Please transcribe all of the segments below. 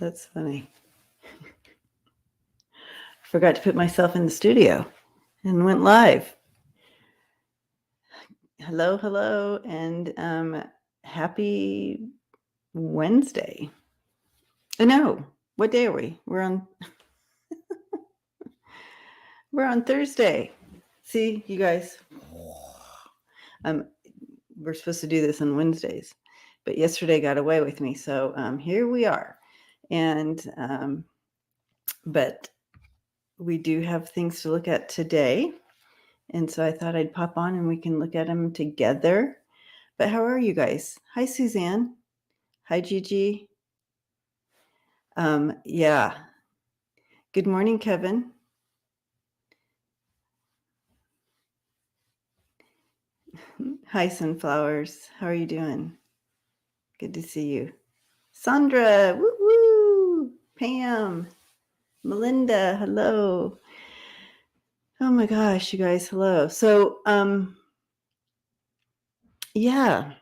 That's funny. Forgot to put myself in the studio and went live. Hello, and happy Wednesday. Oh, no, what day are we? We're on Thursday. See, you guys. We're supposed to do this on Wednesdays, but yesterday got away with me. So here we are, and but we do have things to look at today. And so I thought I'd pop on and we can look at them together. But how are you guys? Hi, Suzanne. Hi, Gigi. Yeah. Good morning, Kevin. Hi, Sunflowers. How are you doing? Good to see you. Sandra, woo woo. Pam, Melinda, hello. Oh my gosh, you guys, hello. So, yeah,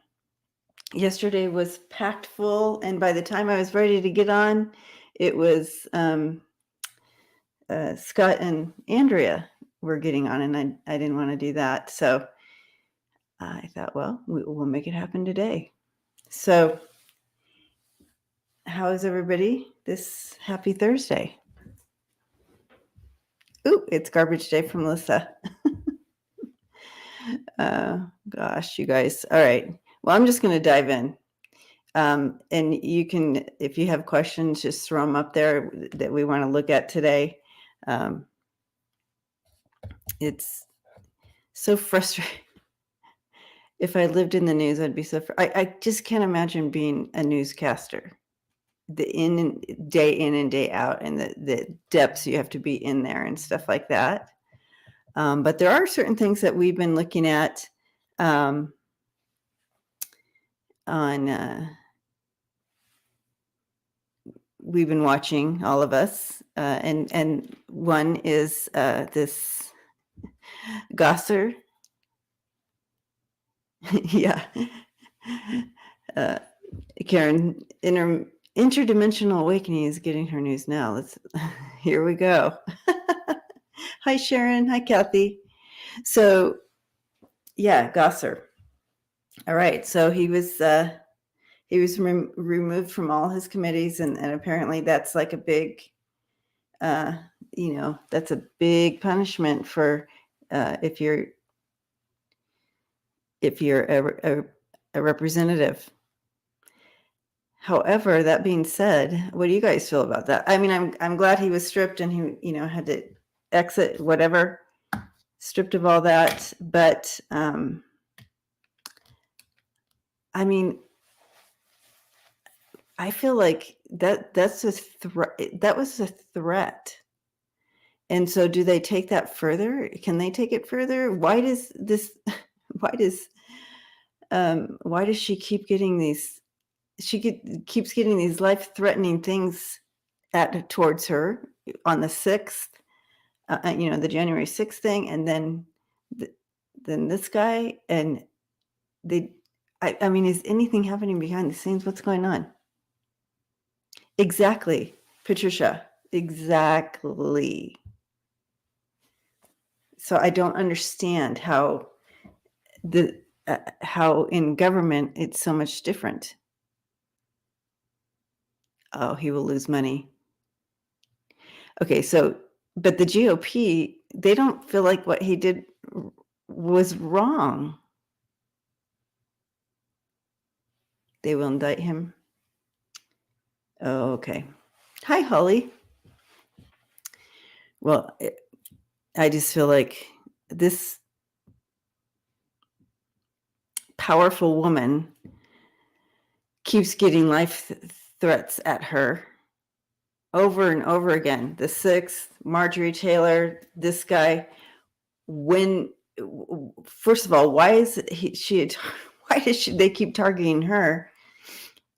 yesterday was packed full, and by the time I was ready to get on, it was Scott and Andrea were getting on, and I didn't want to do that. So I thought, well, we'll make it happen today. So how is everybody this happy Thursday? Ooh, it's garbage day from Melissa. Gosh, you guys. All right. Well, I'm just going to dive in. And you can, if you have questions, just throw them up there that we want to look at today. It's so frustrating. If I lived in the news, I'd be so. I just can't imagine being a newscaster. Day in and day out, and the depths you have to be in there and stuff like that. But there are certain things that we've been looking at on. We've been watching, all of us, and one is this Gosser. Yeah. Karen, Interdimensional Awakening is getting her news now. Here we go. Hi, Sharon. Hi, Kathy. So, yeah, Gosser. All right. So he was removed from all his committees, and apparently that's like a big, that's a big punishment for if you're a representative. However, that being said, what do you guys feel about that? I mean, I'm glad he was stripped and he, had to exit, whatever, stripped of all that. But I mean, I feel like that's a threat. That was a threat. And so, do they take that further? Can they take it further? Why does she keep getting these? Keeps getting these life-threatening things towards her on the 6th, the January 6th thing, and then this guy, and I mean, is anything happening behind the scenes? What's going on? Exactly, Patricia. Exactly. So I don't understand how in government it's so much different. Oh, he will lose money. Okay, so, but the GOP, they don't feel like what he did was wrong. They will indict him. Oh, okay. Hi, Holly. Well, I just feel like this powerful woman keeps getting life threats at her over and over again. The 6th, Marjorie Taylor, this guy. First of all, why is why does they keep targeting her?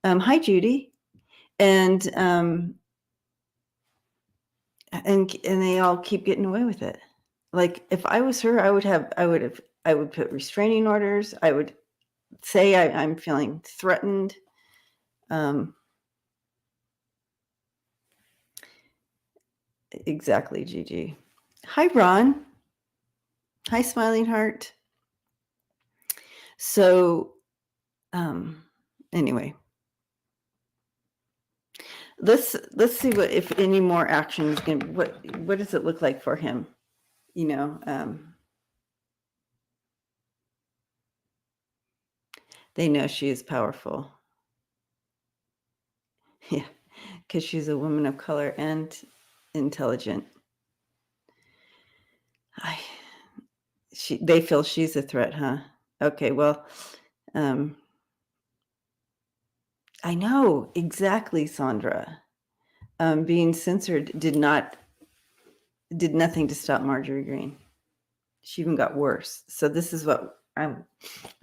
Hi, Judy. And they all keep getting away with it. Like, if I was her, I would put restraining orders. I would say I'm feeling threatened. Exactly, Gigi. Hi, Ron. Hi, Smiling Heart. So, anyway, let's see what, if any more action is going. What does it look like for him? You know, they know she is powerful. Yeah, because she's a woman of color and intelligent. They feel she's a threat, huh? Okay, well, I know exactly, Sandra. Being censored did nothing to stop Marjorie Green. She even got worse. So this is what I'm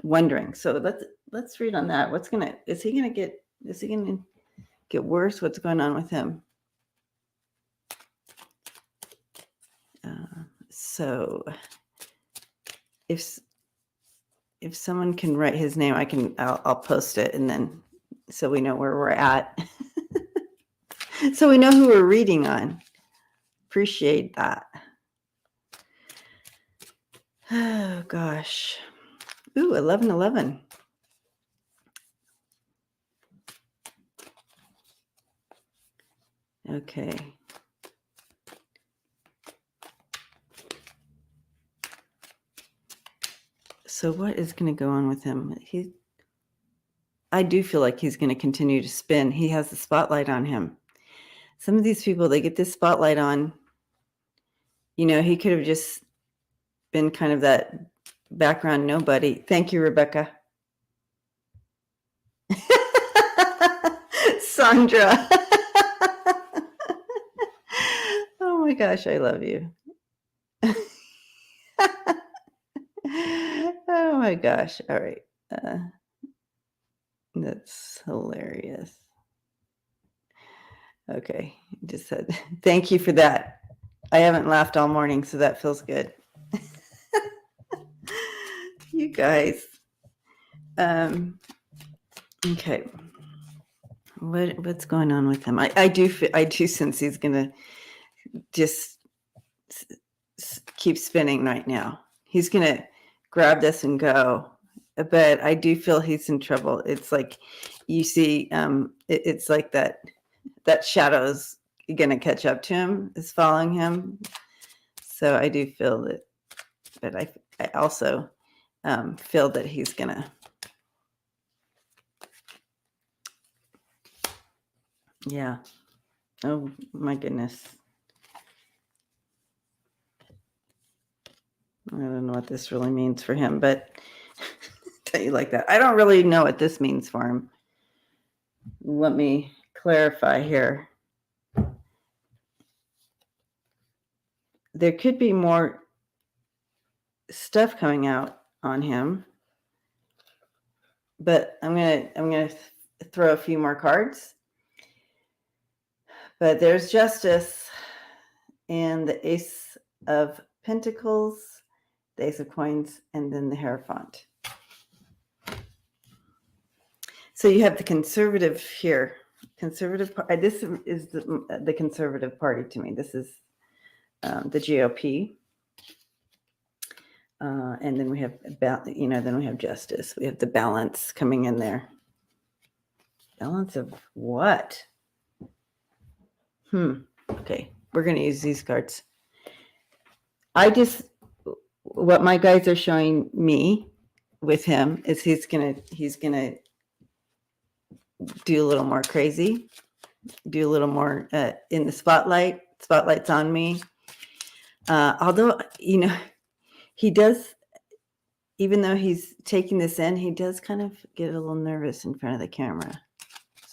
wondering. So let's read on that. Is he gonna get worse? What's going on with him? So if someone can write his name, I'll post it, and then so we know where we're at. So we know who we're reading on. Appreciate that. Oh gosh. Ooh, 1111. Okay. So what is going to go on with him? I do feel like he's going to continue to spin. He has the spotlight on him. Some of these people, they get this spotlight on. You know, he could have just been kind of that background nobody. Thank you, Rebecca. Sandra. Oh my gosh, I love you. Oh my gosh. All right. That's hilarious. Okay. Just said, thank you for that. I haven't laughed all morning, so that feels good. You guys. Okay. What's going on with him? I do sense he's gonna just keep spinning right now. He's gonna grab this and go, but I do feel he's in trouble. It's like you see, it's like that shadow's gonna catch up to him, is following him. So I do feel that, but I also feel that he's gonna. Yeah. Oh my goodness. I don't know what this really means for him, but tell you like that. I don't really know what this means for him. Let me clarify here. There could be more stuff coming out on him, but I'm gonna throw a few more cards. But there's Justice and the Ace of Pentacles, the Ace of Coins, and then the Hierophant. So you have the conservative here. Conservative. This is the conservative party to me. This is the GOP. And then we have, then we have Justice. We have the balance coming in there. Balance of what? Okay, we're going to use these cards. What my guys are showing me with him is he's gonna do a little more crazy, do a little more in the spotlight. Spotlight's on me. Although, he does, even though he's taking this in, he does kind of get a little nervous in front of the camera,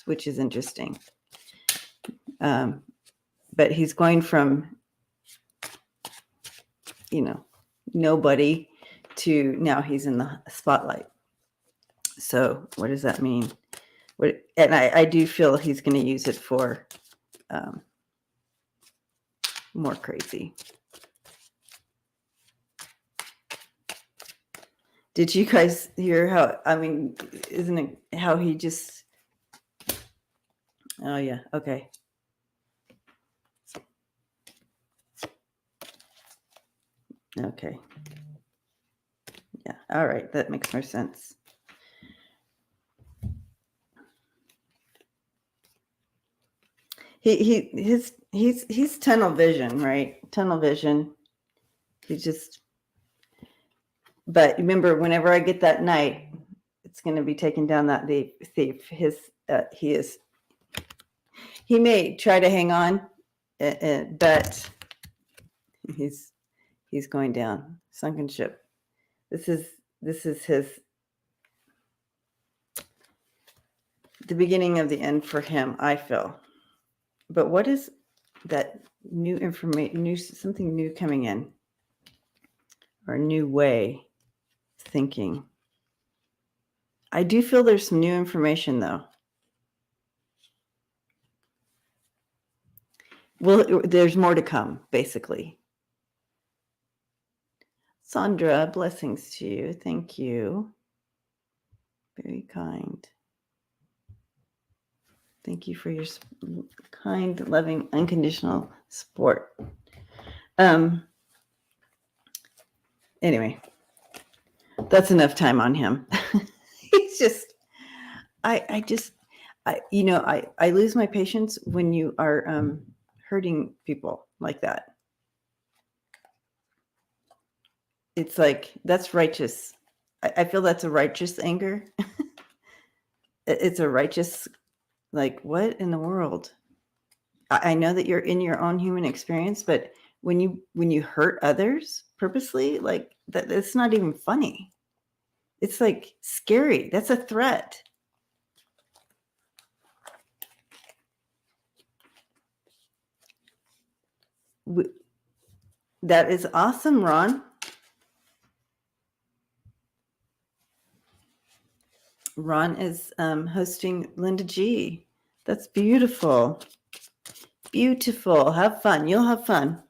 which is interesting. But he's going from, nobody to now he's in the spotlight. So what does that mean? And I do feel he's going to use it for more crazy. Did you guys hear isn't it how he just, oh yeah, okay. Okay. Yeah. All right. That makes more sense. He's tunnel vision, right? Tunnel vision. But remember, whenever I get that knight, it's going to be taking down that thief. He may try to hang on, but he's going down. Sunken ship. This is the beginning of the end for him, I feel. But what is that new information, something new coming in, or a new way of thinking? I do feel there's some new information, though. Well, there's more to come, basically. Sandra, blessings to you. Thank you. Very kind. Thank you for your kind, loving, unconditional support. Anyway, that's enough time on him. He's just, I lose my patience when you are hurting people like that. It's like, that's righteous. I feel that's a righteous anger. It's a righteous, like, what in the world? I know that you're in your own human experience, but when you hurt others purposely, like that, it's not even funny. It's like scary. That's a threat. That is awesome, Ron. Ron is hosting Linda G. That's beautiful. Beautiful. Have fun. You'll have fun.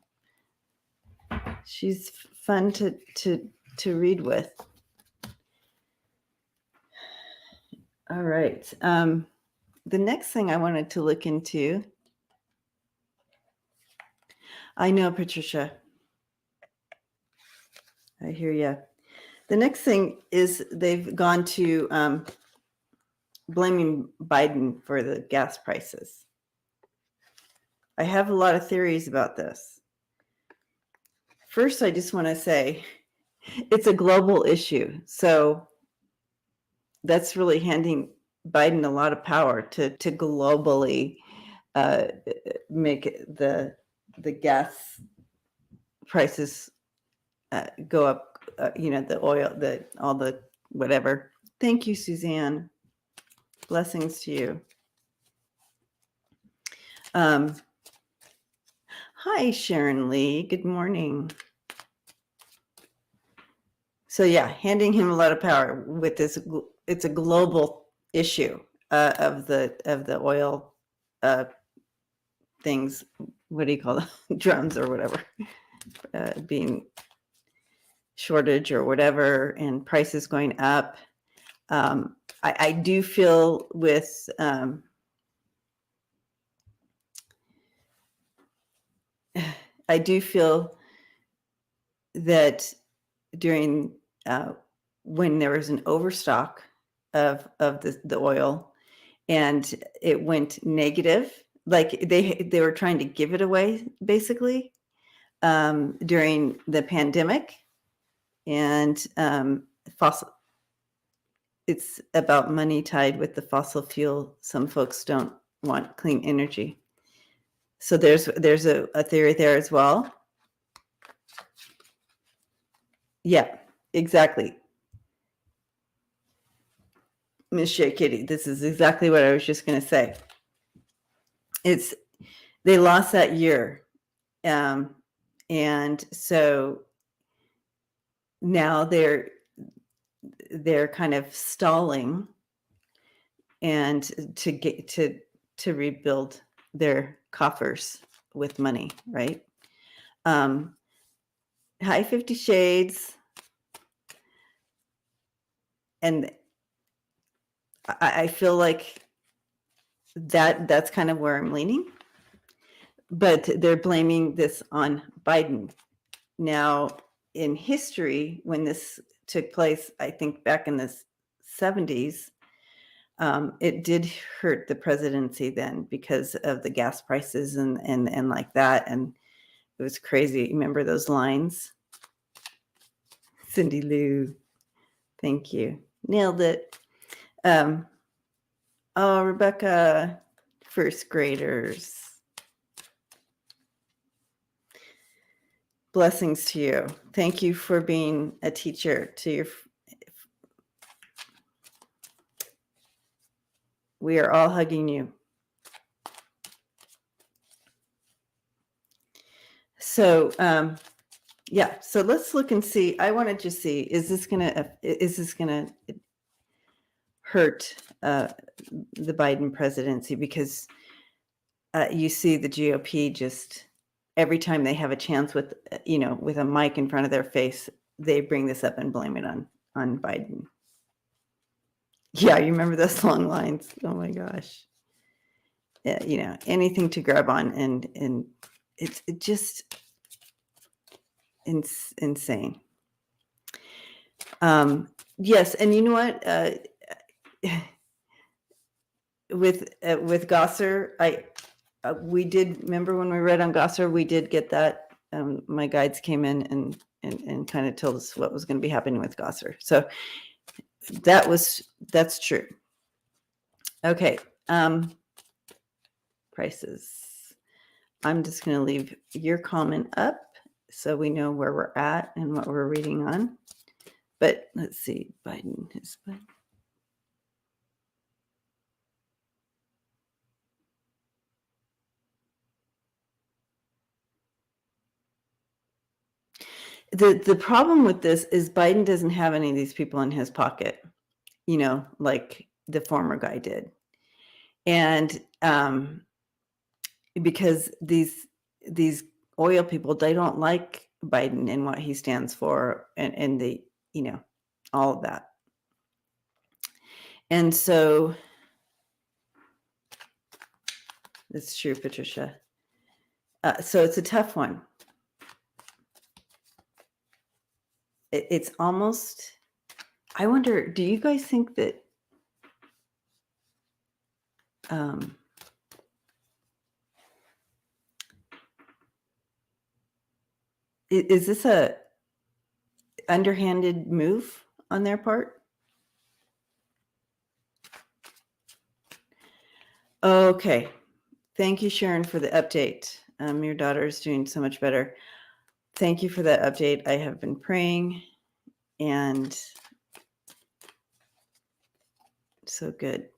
She's fun to read with. All right. The next thing I wanted to look into. I know, Patricia. I hear you. The next thing is they've gone to blaming Biden for the gas prices. I have a lot of theories about this. First, I just want to say it's a global issue. So that's really handing Biden a lot of power to globally make the gas prices go up. The oil, all the whatever. Thank you, Suzanne. Blessings to you. Hi, Sharon Lee. Good morning. So yeah, handing him a lot of power with this. It's a global issue of the oil things. What do you call them? Drums or whatever, being shortage or whatever, and prices going up. I do feel with I do feel that during when there was an overstock of the oil and it went negative, like they were trying to give it away basically during the pandemic, and it's about money tied with the fossil fuel. Some folks don't want clean energy. So there's a theory there as well. Yeah, exactly. Miss Shay Kitty, this is exactly what I was just going to say. They lost that year. And so now they're kind of stalling and to rebuild their coffers with money, right? Hi, 50 Shades. And I feel like that's kind of where I'm leaning. But they're blaming this on Biden. Now, in history, when this took place, I think back in the 70s, it did hurt the presidency then because of the gas prices and like that. And it was crazy. Remember those lines? Cindy Lou, thank you. Nailed it. Oh, Rebecca, first graders. Blessings to you. Thank you for being a teacher to your. We are all hugging you. So, yeah. So let's look and see. I want to just see: is this gonna hurt the Biden presidency? Because you see the GOP just every time they have a chance with with a mic in front of their face, they bring this up and blame it on Biden. Yeah, you remember those long lines? Oh my gosh. Yeah, anything to grab on, and it's just insane. Yes, and you know what? With Gosser, we did remember when we read on Gosser, we did get that. My guides came in and kind of told us what was going to be happening with Gosser. So that's true. Okay. Prices. I'm just going to leave your comment up so we know where we're at and what we're reading on. But let's see, Biden is Biden. The problem with this is Biden doesn't have any of these people in his pocket, like the former guy did. And because these oil people, they don't like Biden and what he stands for and the, all of that. And so it's true, Patricia. So it's a tough one. It's almost, I wonder, do you guys think that is this a underhanded move on their part? Okay. Thank you, Sharon, for the update. Your daughter is doing so much better. Thank you for that update. I have been praying, and so good.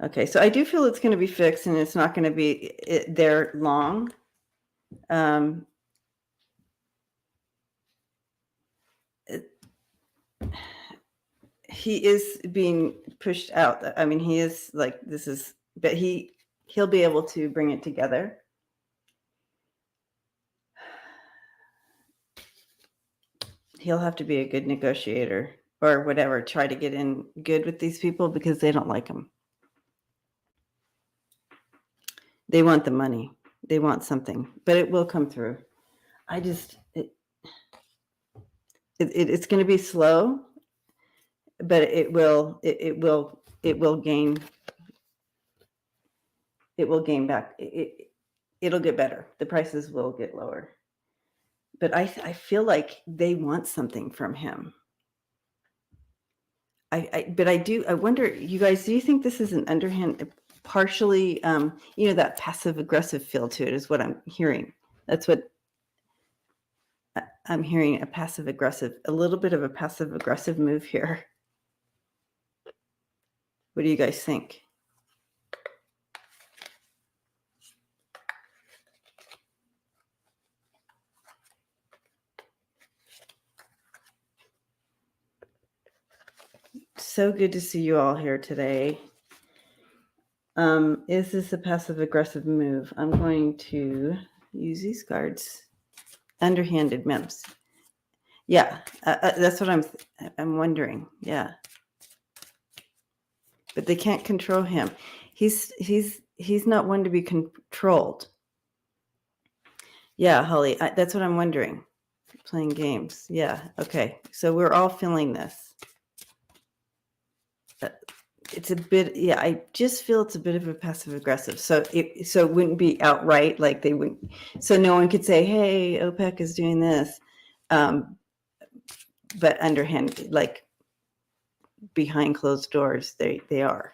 Okay, so I do feel it's going to be fixed, and it's not going to be there long. He is being pushed out. I mean, he is like, this is, but he'll be able to bring it together. He'll have to be a good negotiator or whatever, try to get in good with these people because they don't like him. They want the money. They want something, but it will come through. I just, it's going to be slow, but it will gain back. It'll get better. The prices will get lower. But I feel like they want something from him. But I wonder, you guys, do you think this is an underhand, partially, that passive aggressive feel to it is what I'm hearing. That's what I'm hearing, a little bit of a passive aggressive move here. What do you guys think? So good to see you all here today. Is this a passive aggressive move? I'm going to use these cards. Underhanded memes. Yeah, that's what I'm wondering. Yeah, but they can't control him. He's not one to be controlled. Yeah, Holly, that's what I'm wondering. Playing games. Yeah. Okay. So we're all feeling this. It's a bit. Yeah, I just feel it's a bit of a passive aggressive. So it wouldn't be outright like they wouldn't. So no one could say, "Hey, OPEC is doing this," but underhand, like behind closed doors, they are.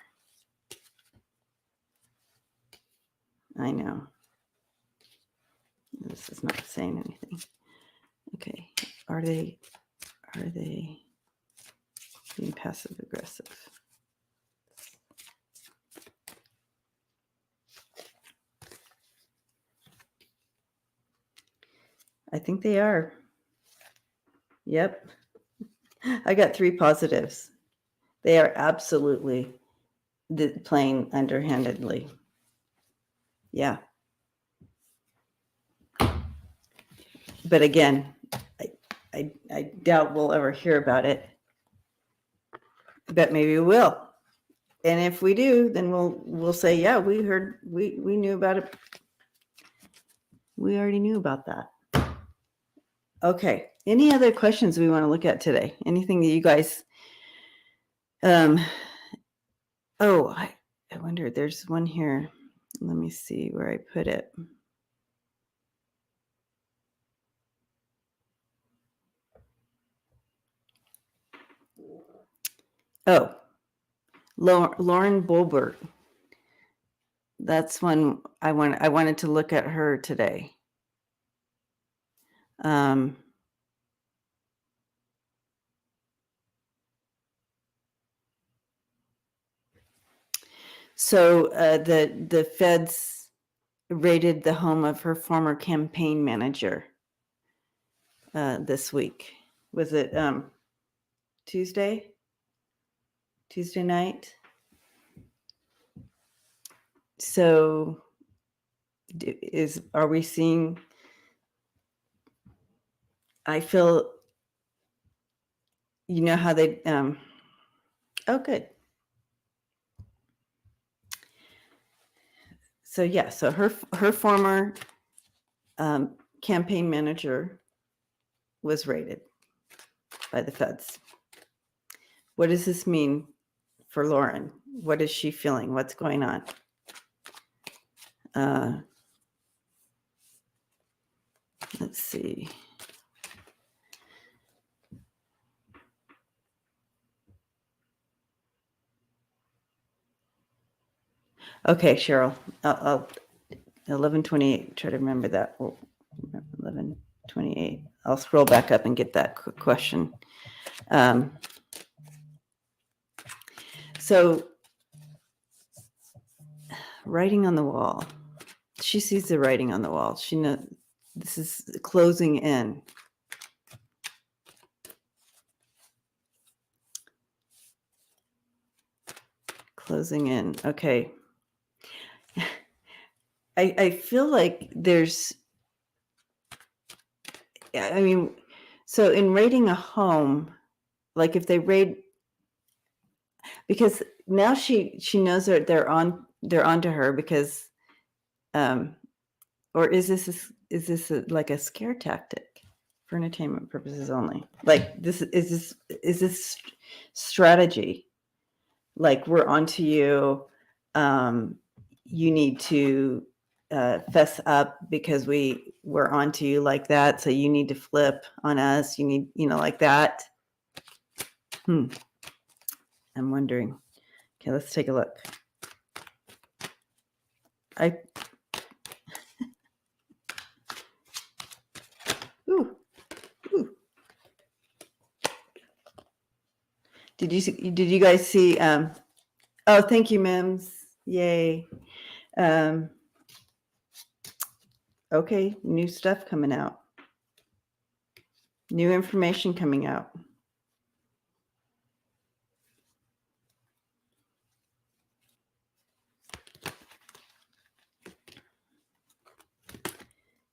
I know. This is not saying anything. Okay. Are they being passive aggressive? I think they are. Yep. I got 3 positives. They are absolutely playing underhandedly. Yeah. But again, I doubt we'll ever hear about it. But maybe we will. And if we do, then we'll say, yeah, we heard, we knew about it. We already knew about that. Okay. Any other questions we want to look at today? Anything that you guys I wonder, there's one here. Let me see where I put it. Oh, Lauren Boebert. That's one I wanted to look at her today. So the feds raided the home of her former campaign manager this week. Was it Tuesday night? So are we seeing? I feel, you know how they oh, good. So yeah, so her former campaign manager was raided by the feds. What does this mean for Lauren? What is she feeling? What's going on? Let's see. Okay, Cheryl, I'll 11:28. Try to remember that. 11:28. I'll scroll back up and get that question. So, writing on the wall. She sees the writing on the wall. She knows this is closing in. Closing in. Okay. I feel like there's, I mean, so in raiding a home, like if they raid, because now she knows that they're onto her because, or is this like a scare tactic for entertainment purposes only? Like is this strategy? Like, we're onto you. You need to fess up because we're onto you like that. So you need to flip on us. You need, like that. I'm wondering. Okay, let's take a look. Ooh. Did you guys see? Oh, thank you, Mims. Yay. Okay, new stuff coming out. New information coming out.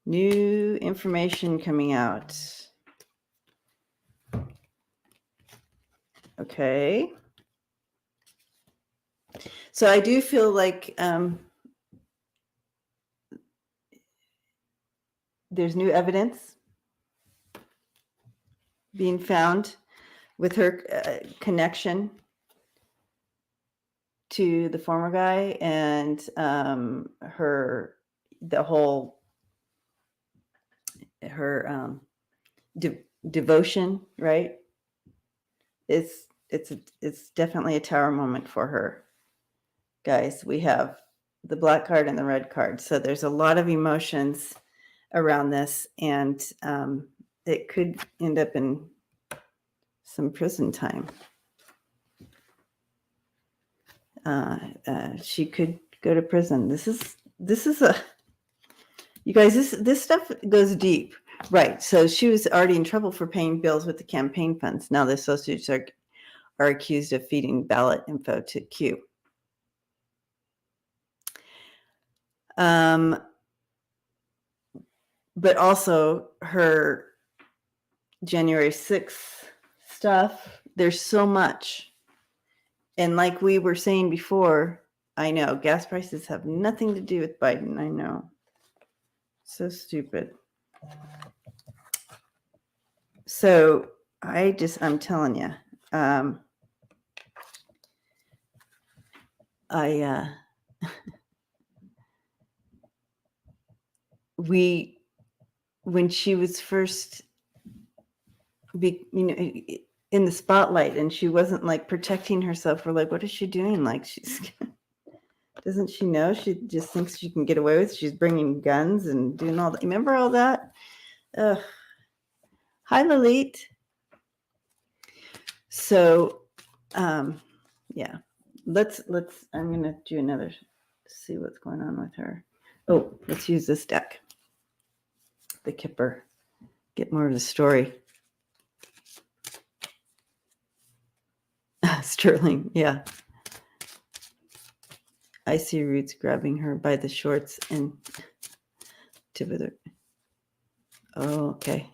New information coming out. Okay. So I do feel like there's new evidence being found with her connection to the former guy and her devotion, right? It's definitely a tower moment for her. Guys, we have the black card and the red card. So there's a lot of emotions around this, and it could end up in some prison time. She could go to prison. This is a, you guys, this stuff goes deep, right? So she was already in trouble for paying bills with the campaign funds. Now the associates are accused of feeding ballot info to Q. But also her January 6th stuff. There's so much. And like we were saying before, I know gas prices have nothing to do with Biden. I know. So stupid. So I'm telling you, when she was first in the spotlight and she wasn't like protecting herself, we're like, what is she doing? Like, doesn't she know? She just thinks she can get away with it. She's bringing guns and doing all that. Remember all that? Ugh. Hi, Lalit. So, yeah, let's, I'm going to do another, see what's going on with her. Oh, let's use this deck. The Kipper. Get more of the story. Sterling, yeah. I see Roots grabbing her by the shorts and to the. Oh, okay.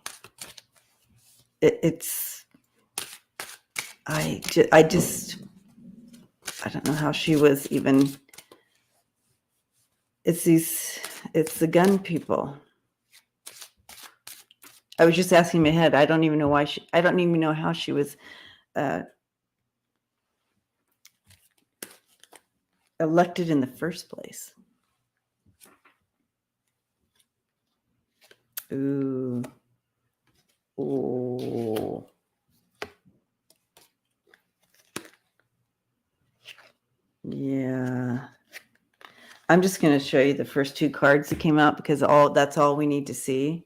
I don't know how she was even. It's the gun people. I was just asking my head. I don't even know I don't even know how she was elected in the first place. Ooh. Oh. Yeah. I'm just going to show you the first two cards that came out because that's all we need to see.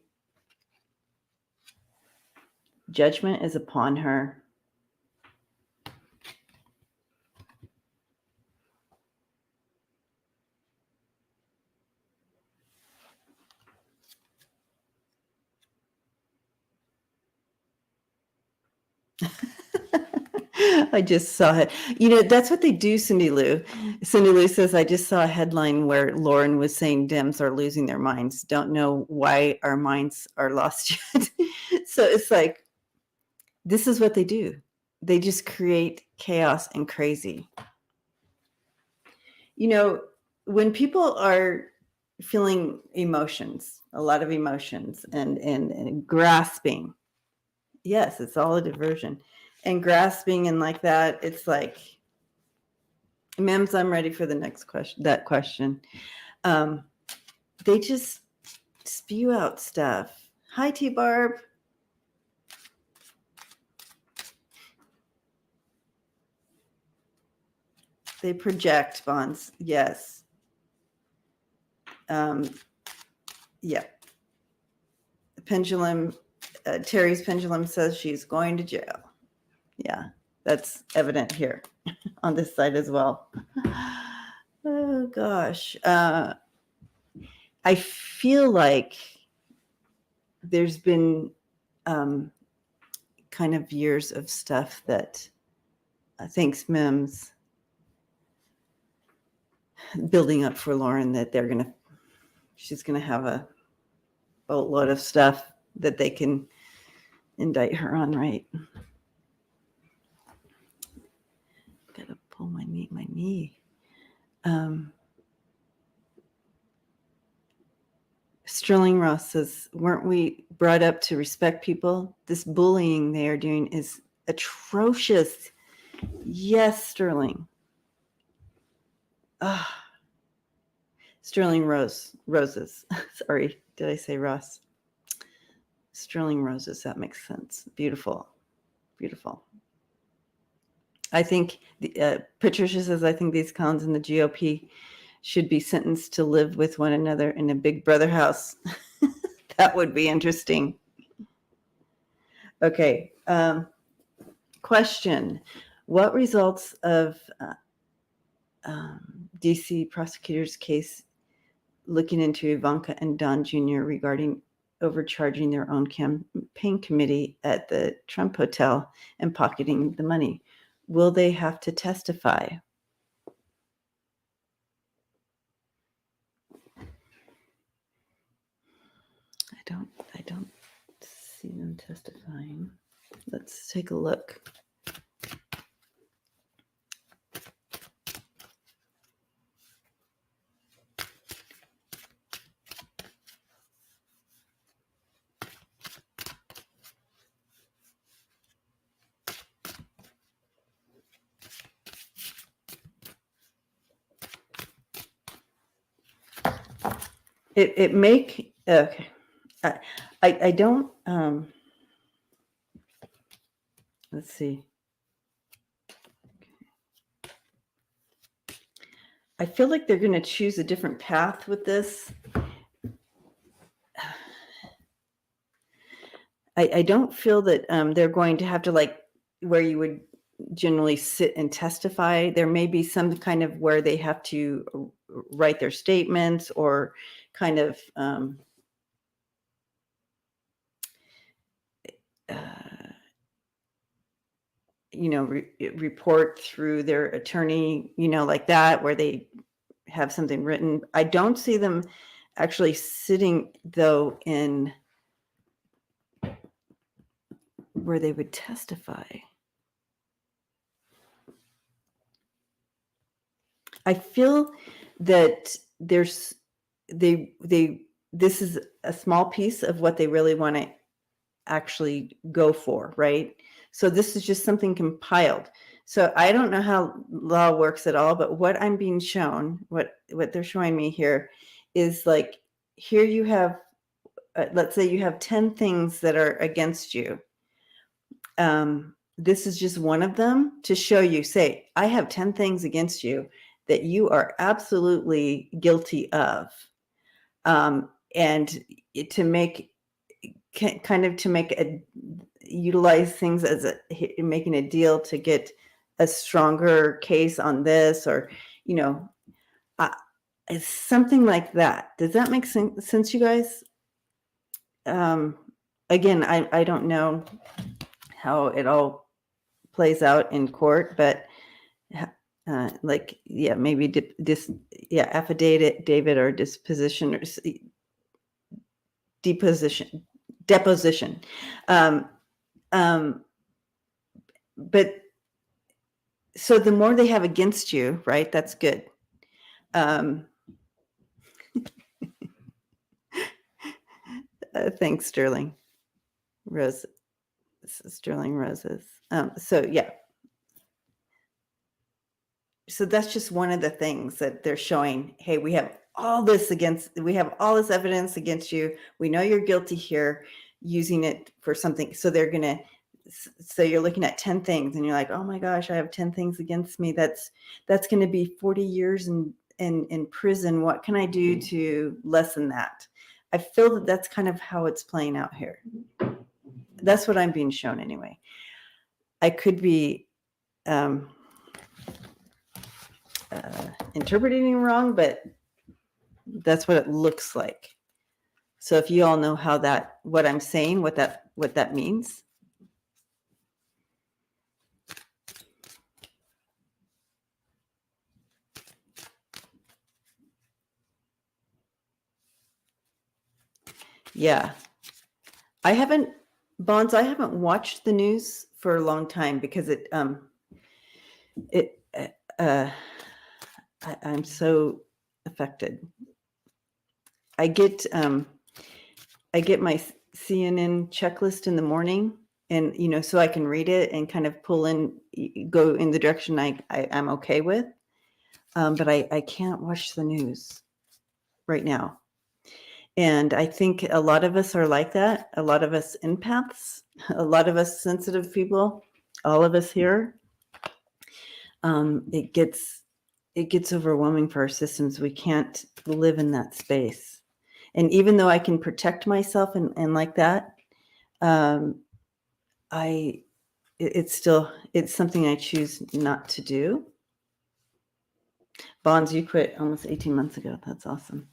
Judgment is upon her. I just saw it. That's what they do, Cindy Lou. Cindy Lou says, I just saw a headline where Lauren was saying Dems are losing their minds. Don't know why our minds are lost yet. So it's like, this is what they do. They just create chaos and crazy. When people are feeling emotions, a lot of emotions and grasping, yes, it's all a diversion. And grasping and like that, it's like, Mims, I'm ready for the next question. That question. They just spew out stuff. Hi, T Barb. They project bonds. Yes. Yeah. The pendulum. Terry's pendulum says she's going to jail. Yeah, that's evident here on this side as well. Oh gosh. I feel like there's been kind of years of stuff that thanks Mims building up for Lauren that she's gonna have a boatload of stuff that they can indict her on, right? me. Sterling Ross says, weren't we brought up to respect people? This bullying they are doing is atrocious. Yes, Sterling. Sterling Roses. Sorry, did I say Ross? Sterling Roses, that makes sense. Beautiful. Beautiful. I think, Patricia says, I think these clowns in the GOP should be sentenced to live with one another in a Big Brother house. That would be interesting. Okay. Question. What results of DC prosecutor's case looking into Ivanka and Don Jr. regarding overcharging their own campaign committee at the Trump Hotel and pocketing the money? Will they have to testify? I don't see them testifying. Let's take a look. It make okay. I don't let's see. I feel like they're going to choose a different path with this. I don't feel that they're going to have to, like, where you would generally sit and testify. There may be some kind of where they have to write their statements or kind of report through their attorney, like that, where they have something written. I don't see them actually sitting, though, in where they would testify. I feel that this is a small piece of what they really want to actually go for, right? So this is just something compiled. So I don't know how law works at all, but what I'm being shown, what they're showing me here is, like, here you have, let's say you have 10 things that are against you. This is just one of them to show you, say, I have 10 things against you that you are absolutely guilty of. And to make utilize things as making a deal to get a stronger case on this, or, it's something like that. Does that make sense, you guys? Again, I don't know how it all plays out in court, but maybe affidavit or deposition. But so the more they have against you, right? That's good. Thanks, Sterling Rose. Sterling Roses. So that's just one of the things that they're showing. Hey, we have all this evidence against you. We know you're guilty here, using it for something. So so you're looking at 10 things and you're like, oh my gosh, I have 10 things against me. That's going to be 40 years in prison. What can I do to lessen that? I feel that that's kind of how it's playing out here. That's what I'm being shown anyway. I could be interpreting wrong, but that's what it looks like. So if you all know what I'm saying, what that means. Yeah. I haven't watched the news for a long time because I'm so affected. I get my CNN checklist in the morning, and so I can read it and kind of go in the direction I'm okay with. But I can't watch the news right now. And I think a lot of us are like that. A lot of us empaths, a lot of us sensitive people, all of us here. It gets overwhelming for our systems. We can't live in that space. And even though I can protect myself and like that, it's something I choose not to do. Bonds, you quit almost 18 months ago. That's awesome.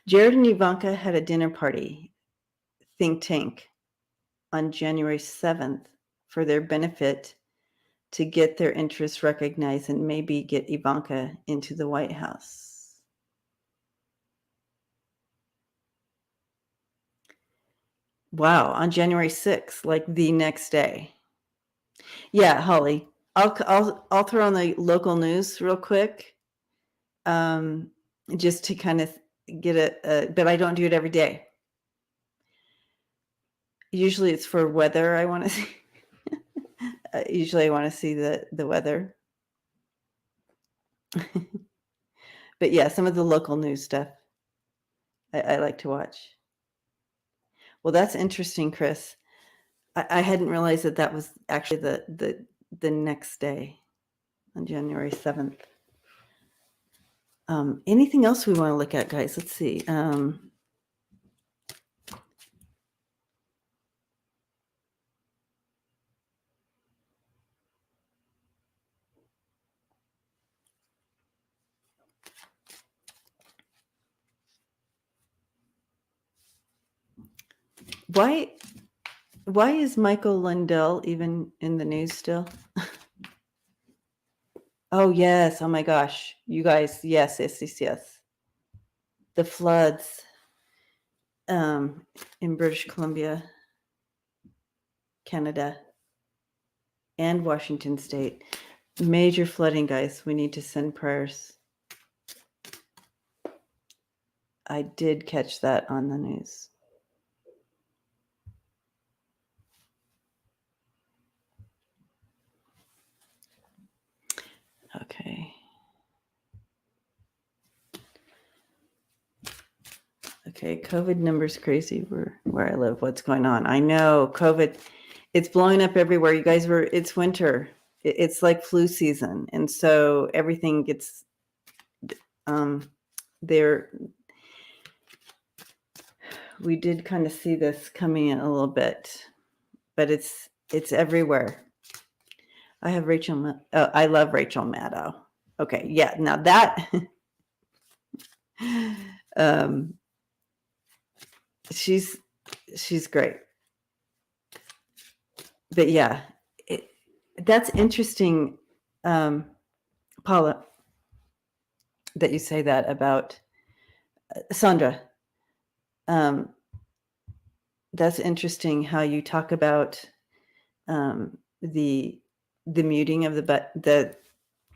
Jared and Ivanka had a dinner party, think tank, on January 7th for their benefit to get their interests recognized and maybe get Ivanka into the White House. Wow, on January 6th, like the next day. Yeah, Holly, I'll throw on the local news real quick, just to kind of get it, but I don't do it every day. Usually it's for weather. I want to see. Usually I want to see the weather. But yeah, some of the local news stuff I like to watch. Well, that's interesting, Chris. I hadn't realized that was actually the next day on January 7th. Anything else we want to look at, guys? Let's see. Why is Michael Lindell even in the news still? Oh, yes. Oh, my gosh. You guys. Yes. The floods in British Columbia, Canada, and Washington State. Major flooding, guys. We need to send prayers. I did catch that on the news. Okay, COVID numbers crazy where I live. What's going on? I know COVID, it's blowing up everywhere. You guys it's winter. It's like flu season. And so everything gets there. We did kind of see this coming in a little bit, but it's everywhere. I have Rachel. I love Rachel Maddow. Okay, yeah. Now that she's great. But yeah, that's interesting, Paula, that you say that about Sonja. That's interesting how you talk about the muting of the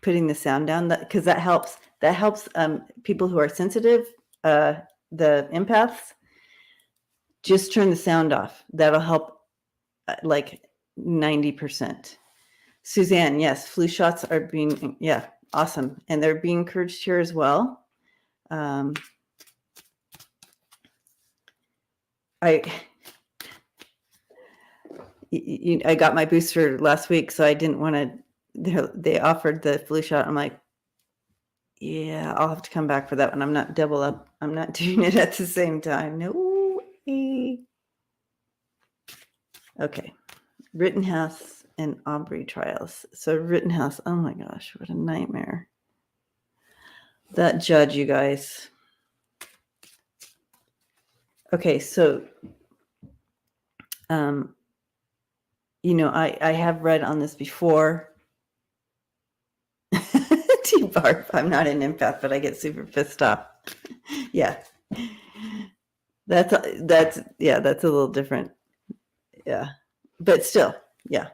putting the sound down, because that helps people who are sensitive, the empaths. Just turn the sound off. That'll help like 90%. Suzanne, yes, flu shots are being, awesome. And they're being encouraged here as well. I got my booster last week, so I didn't want to, they offered the flu shot. I'm like, yeah, I'll have to come back for that one. I'm not double up. I'm not doing it at the same time. No. Okay. Rittenhouse and Aubrey trials. So Rittenhouse, oh my gosh, what a nightmare. That judge, you guys. Okay, so I have read on this before. T-Barf, I'm not an empath, but I get super pissed off. Yeah. That's a little different. Yeah. But still, yeah.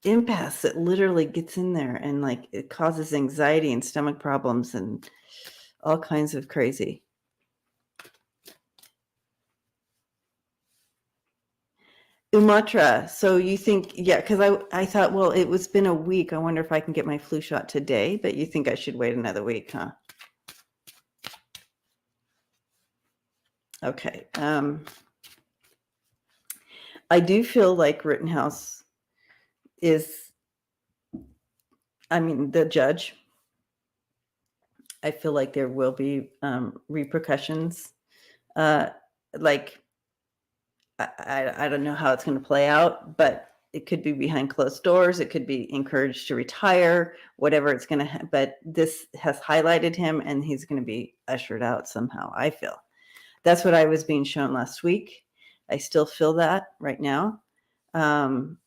impasse that literally gets in there and like it causes anxiety and stomach problems and all kinds of crazy. Umatra. So you think, yeah, because I thought, well, it was been a week. I wonder if I can get my flu shot today, but you think I should wait another week, huh? Okay. I do feel like Rittenhouse is, I mean, the judge. I feel like there will be repercussions. Like, I don't know how it's going to play out, but it could be behind closed doors. It could be encouraged to retire, whatever it's going to, but this has highlighted him and he's going to be ushered out somehow. I feel that's what I was being shown last week. I still feel that right now. But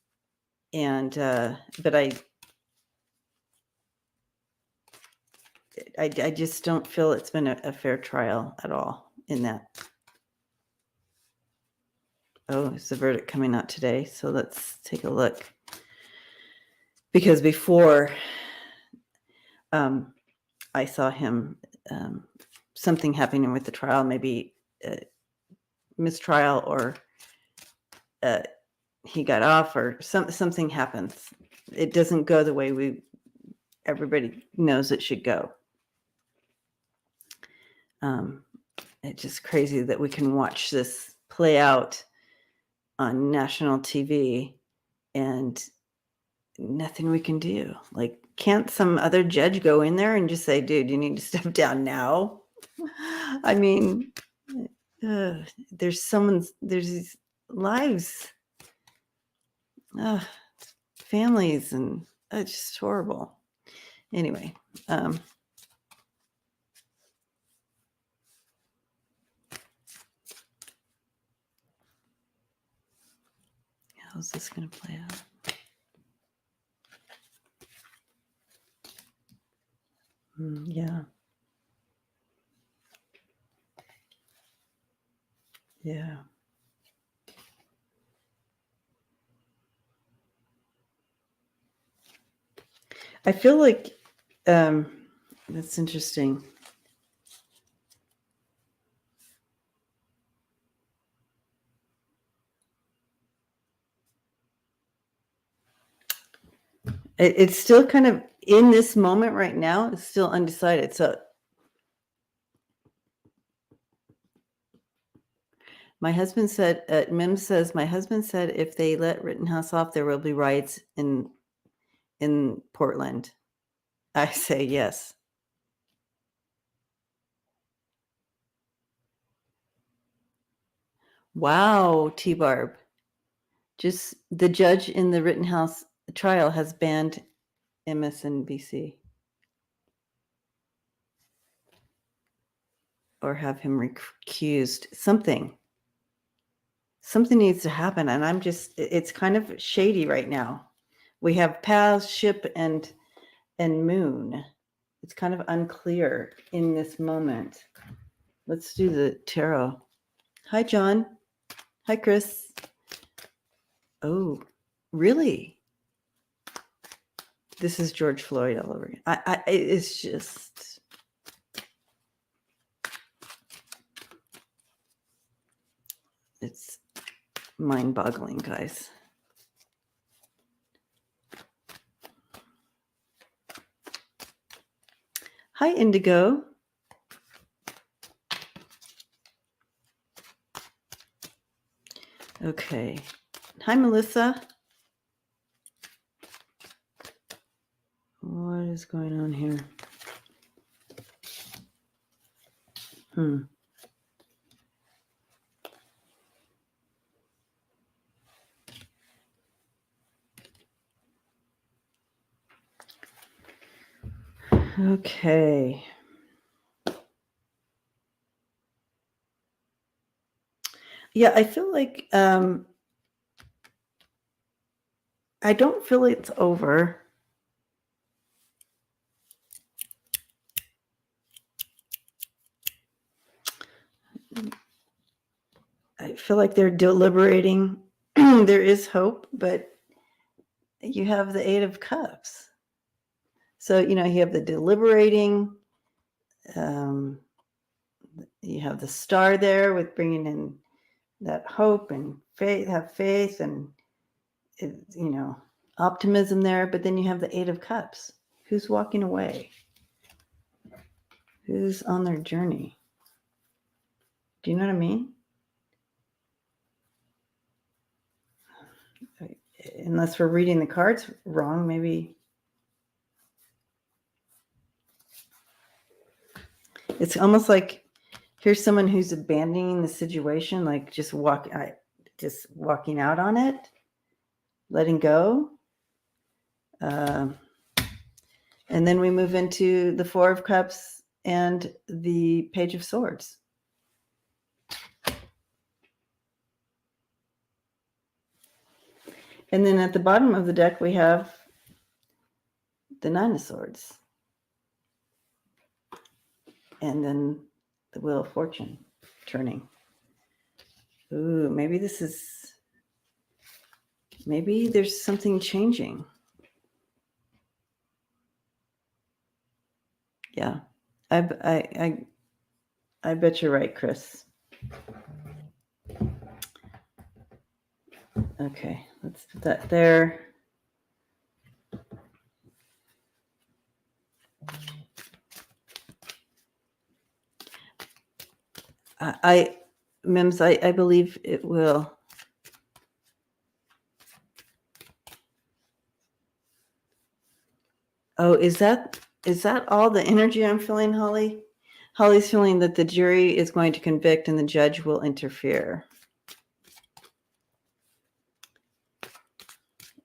I just don't feel it's been a fair trial at all in that. Oh, is the verdict coming out today? So let's take a look. Because before I saw him, something happening with the trial, maybe mistrial or he got off or something happens. It doesn't go the way everybody knows it should go. It's just crazy that we can watch this play out on national TV and nothing we can do. Like, can't some other judge go in there and just say, dude, you need to step down now? I mean, there's these lives, families, and it's just horrible. Anyway, how's this going to play out? Yeah. Yeah. I feel like that's interesting. It's still kind of in this moment right now. It's still undecided. So my husband said, Mim says, my husband said if they let Rittenhouse off, there will be riots in Portland. I say yes. Wow, T-Barb. Just the judge in the Rittenhouse trial has banned MSNBC. Or have him recused. Something needs to happen. And it's kind of shady right now. We have paths, ship, and moon. It's kind of unclear in this moment. Let's do the tarot. Hi, John. Hi, Chris. Oh, really? This is George Floyd all over again. It's just... It's mind-boggling, guys. Hi, Indigo. Okay. Hi, Melissa. What is going on here? Okay. Yeah, I feel like I don't feel it's over. I feel like they're deliberating. There is hope, but you have the Eight of Cups. So, you have the deliberating. You have the star there with bringing in that hope and faith, have faith and, optimism there. But then you have the Eight of Cups. Who's walking away? Who's on their journey? Do you know what I mean? Unless we're reading the cards wrong, maybe. It's almost like here's someone who's abandoning the situation, like just walking out on it, letting go. And then we move into the Four of Cups and the Page of Swords. And then at the bottom of the deck, we have the Nine of Swords. And then the Wheel of Fortune turning. Ooh, maybe there's something changing. Yeah, I bet you're right, Chris. Okay, let's put that there. Mims, I believe it will. Oh, is that all the energy I'm feeling, Holly? Holly's feeling that the jury is going to convict and the judge will interfere.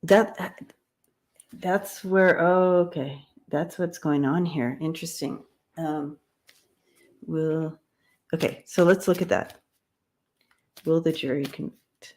That's where, okay. That's what's going on here. Interesting. Okay, so let's look at that. Will the jury convict?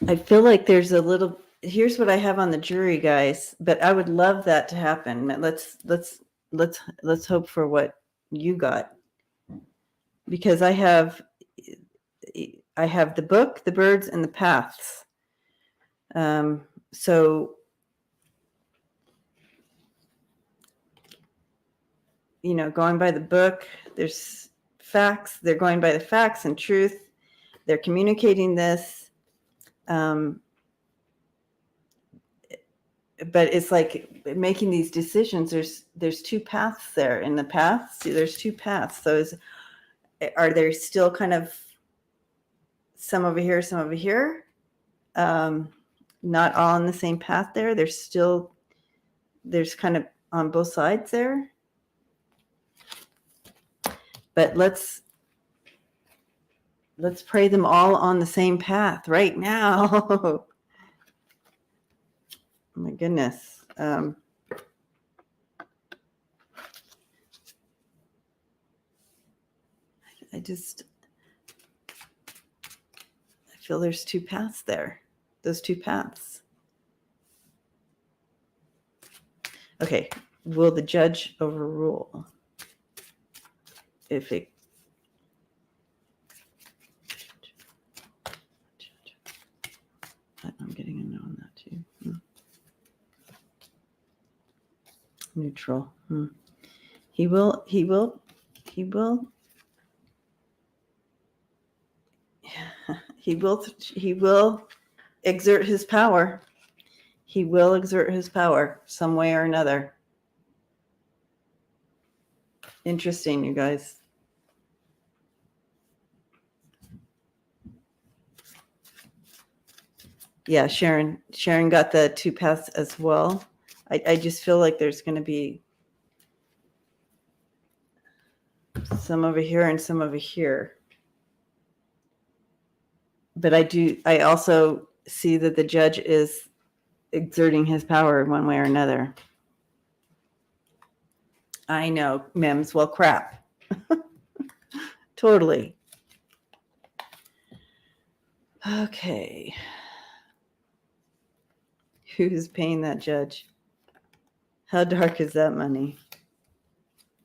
I feel like there's a little. Here's what I have on the jury, guys. But I would love that to happen. Let's hope for what you got, because I have the book, the birds, and the paths. So going by the book, there's facts. They're going by the facts and truth. They're communicating this. But it's like making these decisions. There's two paths there. In the paths, there's two paths. So are there still kind of some over here, some over here? Not all on the same path there. There's kind of on both sides there. But let's pray them all on the same path right now. Oh my goodness. I feel there's two paths there. Those two paths. Okay. Will the judge overrule? I'm getting a no on that too. Neutral. He will exert his power. He will exert his power some way or another. Interesting, you guys. Yeah, Sharon got the two paths as well. I just feel like there's going to be some over here and some over here. But I also see that the judge is exerting his power one way or another. I know, Mims. Well, crap. Totally. Okay. Who's paying that judge? How dark is that money?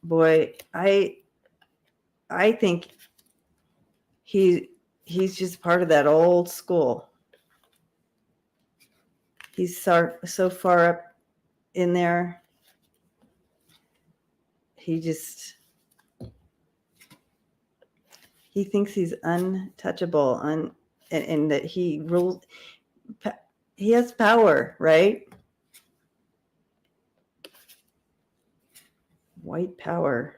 Boy, I think he's just part of that old school. He's so far up in there. He thinks he's untouchable, and that he rules. He has power, right? White power.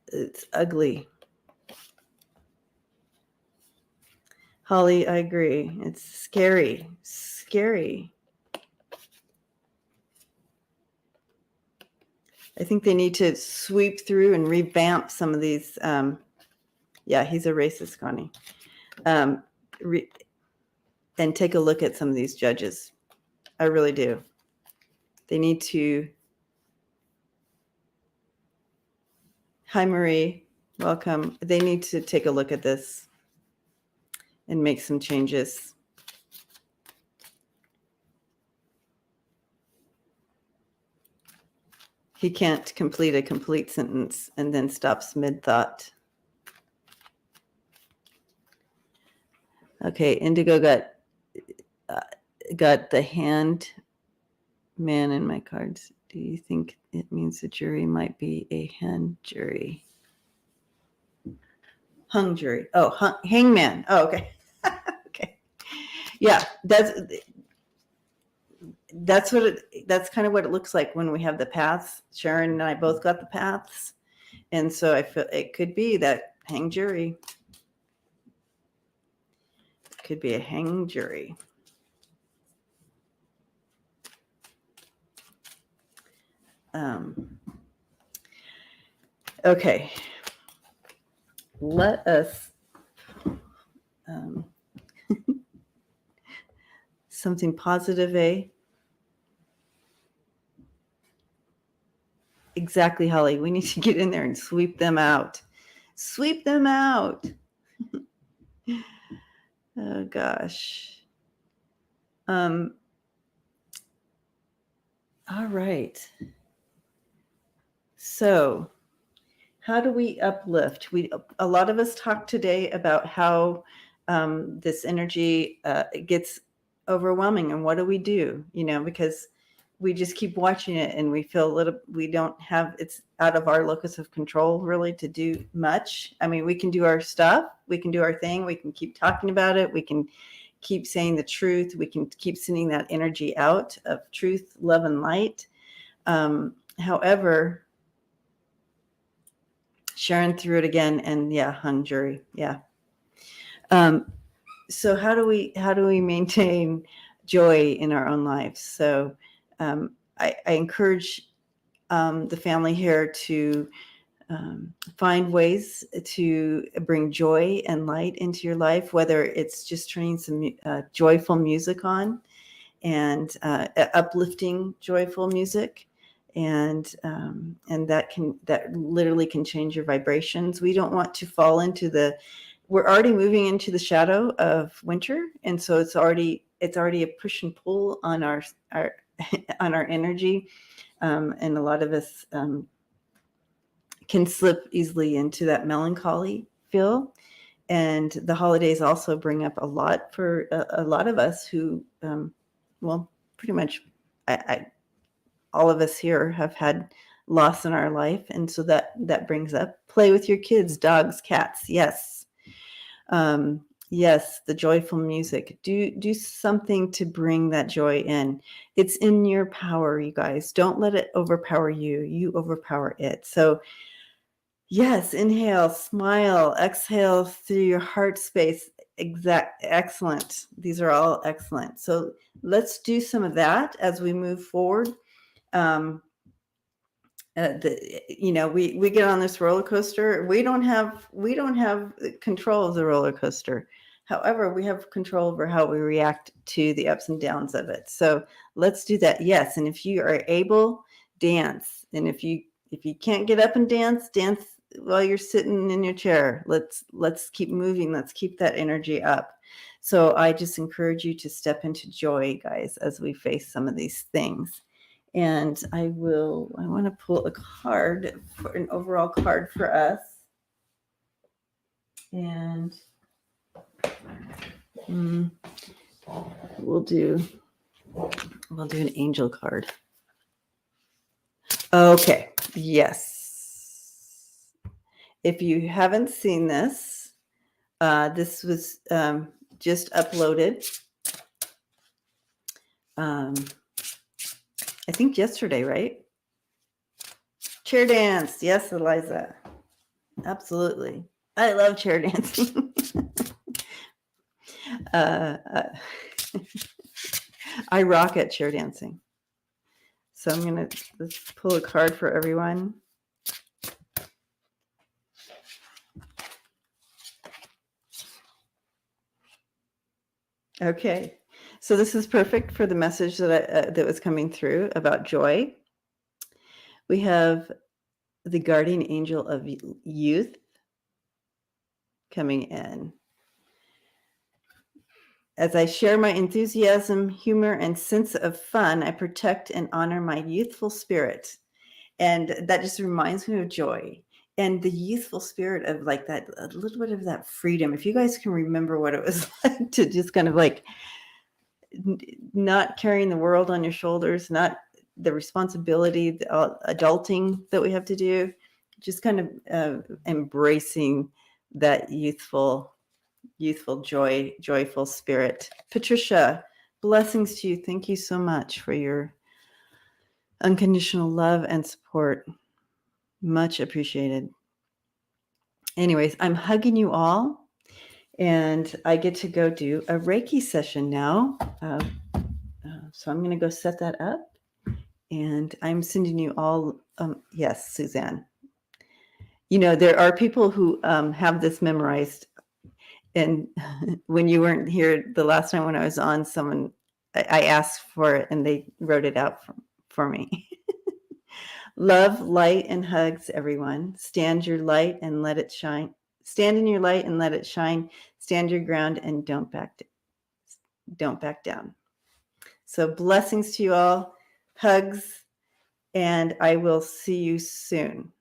It's ugly. Holly, I agree. It's scary. Scary. I think they need to sweep through and revamp some of these. Yeah, he's a racist, Connie. And take a look at some of these judges. I really do. They need to. Hi, Marie. Welcome. They need to take a look at this and make some changes. He can't complete a complete sentence and then stops mid-thought. Okay, Indigo got the hand man in my cards. Do you think it means the jury might be a hand jury? Hung jury. Oh, hangman. Oh, okay. Okay. Yeah, that's kind of what it looks like when we have the paths. Sharon and I both got the paths, and so I feel it could be that hang jury. It could be a hang jury. Okay, let us something positive, eh? Exactly, Holly. We need to get in there and sweep them out. Sweep them out. Oh gosh. All right. So, how do we uplift? A lot of us talked today about how this energy gets overwhelming, and what do we do? Because we just keep watching it, and we feel we don't have, it's out of our locus of control really to do much. I mean, we can do our stuff, we can do our thing, we can keep talking about it, we can keep saying the truth, we can keep sending that energy out of truth, love, and light. However, Sharon threw it again, and yeah, hung jury. Yeah. So how do we maintain joy in our own lives? So I encourage the family here to find ways to bring joy and light into your life, whether it's just turning some joyful music on, and uplifting joyful music. And that literally can change your vibrations. We don't want to fall into we're already moving into the shadow of winter, and so it's already a push and pull on our on our energy, and a lot of us can slip easily into that melancholy feel. And the holidays also bring up a lot for a lot of us who, well, pretty much all of us here have had loss in our life. And so that brings up play with your kids, dogs, cats. Yes. Yes. The joyful music, do something to bring that joy in. It's in your power, you guys. Don't let it overpower you. You overpower it. So yes, inhale, smile, exhale through your heart space. Excellent. These are all excellent. So let's do some of that as we move forward. We get on this roller coaster. We don't have control of the roller coaster. However, we have control over how we react to the ups and downs of it. So let's do that. Yes, and if you are able, dance. And if you can't get up and dance while you're sitting in your chair. Let's keep moving. Let's keep that energy up. So I just encourage you to step into joy, guys, as we face some of these things. And I want to pull a card, for an overall card for us. And we'll do an angel card. Okay. Yes. If you haven't seen this, this was just uploaded. I think yesterday, right? Chair dance. Yes, Eliza. Absolutely. I love chair dancing. I rock at chair dancing. So I'm going to pull a card for everyone. Okay. So this is perfect for the message that was coming through about joy. We have the guardian angel of youth coming in. As I share my enthusiasm, humor, and sense of fun, I protect and honor my youthful spirit. And that just reminds me of joy and the youthful spirit of like that, a little bit of that freedom. If you guys can remember what it was like to just kind of like not carrying the world on your shoulders, not the responsibility, the adulting that we have to do, just kind of embracing that youthful joyful spirit. Patricia, blessings to you. Thank you so much for your unconditional love and support. Much appreciated. Anyways, I'm hugging you all, and I get to go do a Reiki session now. So I'm going to go set that up, and I'm sending you all, yes, Suzanne. You know, there are people who have this memorized. And when you weren't here the last time when I was on, I asked for it and they wrote it out for me. Love, light, and hugs, everyone. Stand your light and let it shine. Stand in your light and let it shine. Stand your ground and don't back down. So blessings to you all. Hugs, and I will see you soon.